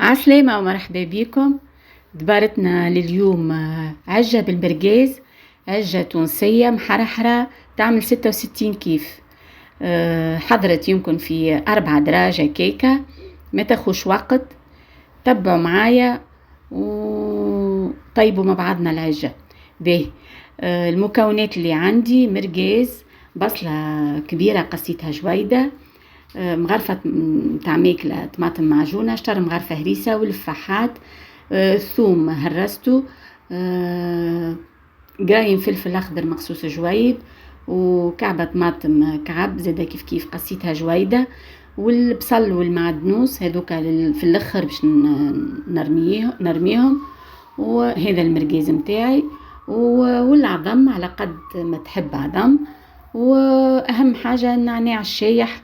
عسلامة ومرحبا بكم. دبارتنا لليوم عجة بالمرقاز، عجة تونسية محرحرة تعمل 66 كيف. حضرت يمكن في 4 دراجة كيكة، ما تاخوش وقت. تبعوا معايا وطيبوا مع بعضنا العجة. به المكونات اللي عندي: مرقاز، بصلة كبيرة قصيتها جويدة، مغرفة متاع ماكلة طماطم معجونة، شطر مغرفة هريسة والفاحات، ثوم هرسته، قرايم فلفل أخضر مقصوص جويد، وكعبة طماطم كعب زادا كيف كيف قصيتها جويدة، والبصل والمعدنوس هذوك في الاخر باش نرميهم. وهذا المرقاز متاعي، والعظم على قد ما تحب عظم. واهم حاجة النعناع الشايح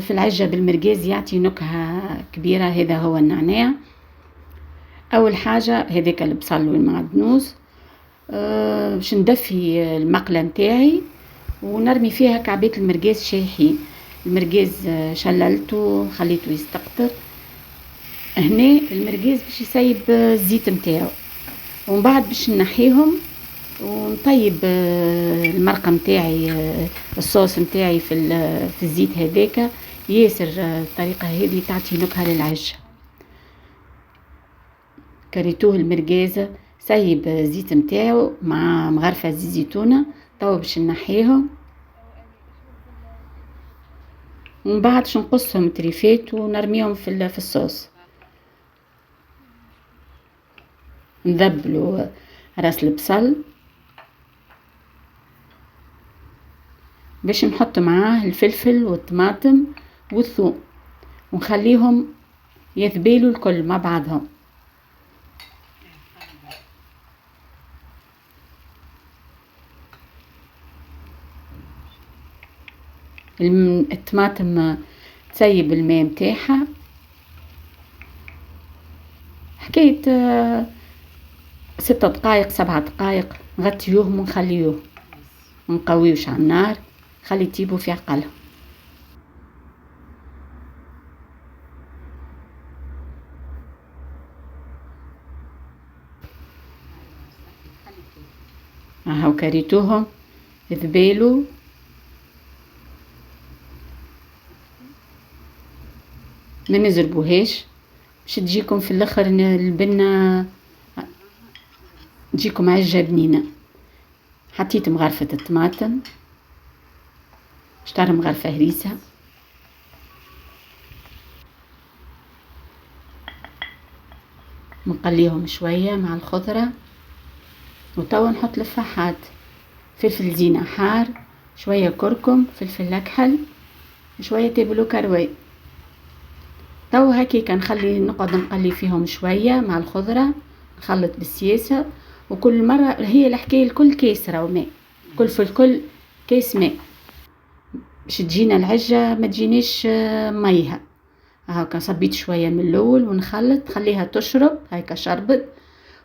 في العجة بالمرقاز يعطي نكهة كبيرة، هذا هو النعناع. اول حاجة هذاك البصل والمعدنوس، باش ندفي المقلة متاعي ونرمي فيها كعبات المرقاز شايحين. المرقاز شللته خليته يستقطر. هنا المرقاز باش يسيب الزيت متاعه، ومن بعد باش نحيهم ونطيب المرقة متاعي، الصوص متاعي في الزيت هذاك ياسر. الطريقة هذه تعطي نكهة للعجة. كريتوه المرقاز سيب الزيت متاعه مع مغرفة زيت زيتونة. توا باش نحيهم، ومن بعد باش نقصهم تريفات ونرميهم في الصوص. نذبلوا راس البصل باش نحط معاه الفلفل والطماطم والثوم، ونخليهم يذبلوا الكل مع بعضهم. الطماطم تسيب الماء متاعها، حكاية 6 دقائق 7 دقائق. نغطيوهم ونخليوه، منقويوش على النار، خلي يطيبوا في عقلهم. هاو كريتوهم ذبالوا. ما نزربوهاش باش تجيكم في الاخر البنة، تجيكم عجة بنينة. حطيت مغرفة الطماطم، شطر مغرفة هريسة، نقليهم شوية مع الخضرة. وتوا نحط الفاحات: فلفل زينة حار، شوية كركم، فلفل أكحل، شوية تابلو كروي. توا هكيك نقعد نقلي فيهم شوية مع الخضرة، نخلط بالسياسة. وكل مرة هي الحكاية الكل كيس راهو ماء، كل في الكل كيس ماء باش تجينا العجة ما تجينيش ميها. هاكا صبيت شوية من الاول ونخلط، خليها تشرب هاكا شربت.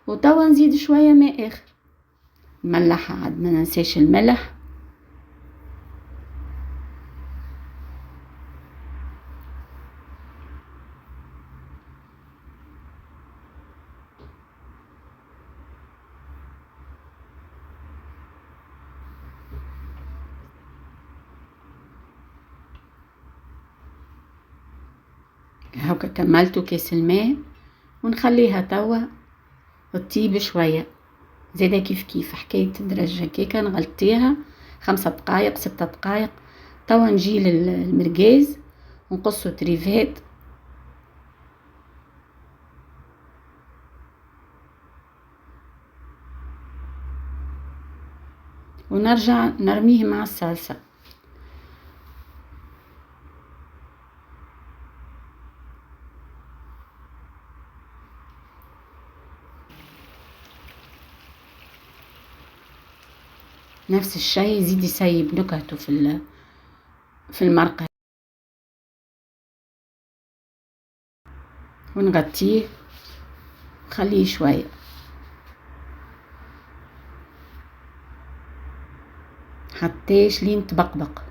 وتوا نزيد شوية ماء اخر، ملح عاد ما ننساش الملح. هاكا كملتو كيس الماء، ونخليها توا تطيب شوية. زادا كيف كيف حكاية درجة كيكة نغلطيها 5 دقائق 6 دقائق. توا نجي للمرقاز ونقصو تريفات، ونرجع نرميه مع الصلصة. نفس الشيء يزيد يسيب نكهته في المرقة. ونغطيه خليه شوية. حتىش لين تبقبق.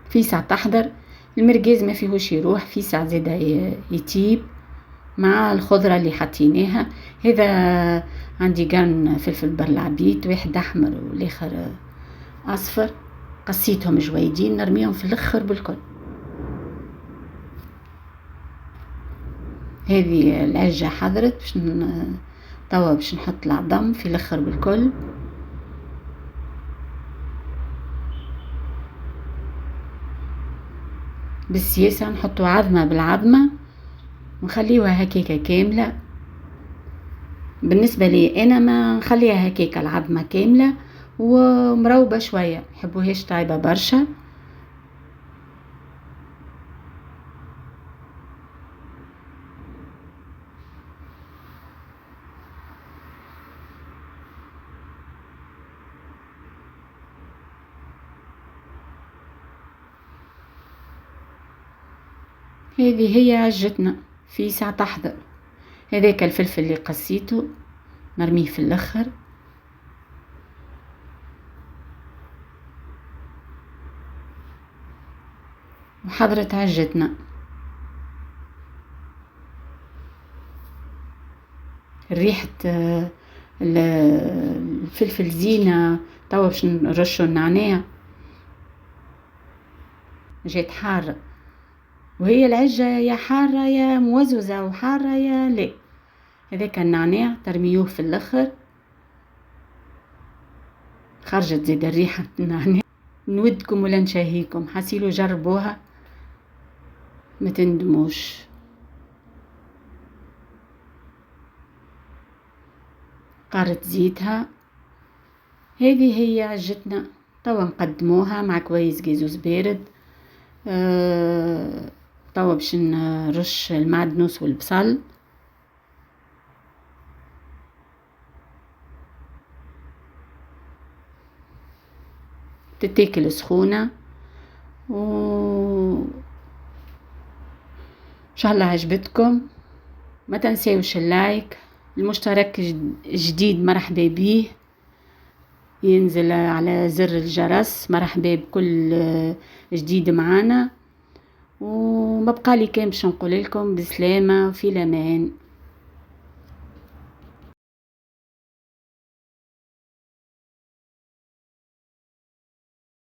في ساعة تحضر المرقاز ما فيهوش يروح في ساعة زاده يطيب مع الخضرة اللي حطيناها. هذا عندي قرن فلفل برلعبيت، واحد احمر والاخر اصفر، قصيتهم جويدين نرميهم في الاخر بالكل. هذه العجة حضرت توا باش نحط العظم في الاخر بالكل. بالسياسة نحطوا عظمة بالعظمة ونخليوها هكاكا كاملة. بالنسبة لي انا ما نخليها هكاكا العظمة كاملة ومروبة شوية، محبوهاش طايبة برشا. هذه هي عجتنا في ساعة تحضر. هذاك الفلفل اللي قصيته نرميه في الاخر. وحضرت عجتنا. ريحة الفلفل زينة. توا باش نرشو النعناع. جات حارة، وهي العجة يا حارة يا موزوزة وحارة يا لا. هذاك النعناع ترميوه في الاخر. خرجت زيد الريحة النعناع. نودكم ولا نشهيكم، حسيلو جربوها ما تندموش. قارة زيتها. هذه هي عجتنا. توا نقدموها مع كويس قازوز بارد. توا باش نرش المعدنوس والبصل. تتاكل سخونة و ان شاء الله عجبتكم. ما تنساوش اللايك، المشترك جديد مرحبا بيه، ينزل على زر الجرس. مرحبا بكل جديد معانا. وما بقالي كان باش نقول لكم بسلامة وفي الامان.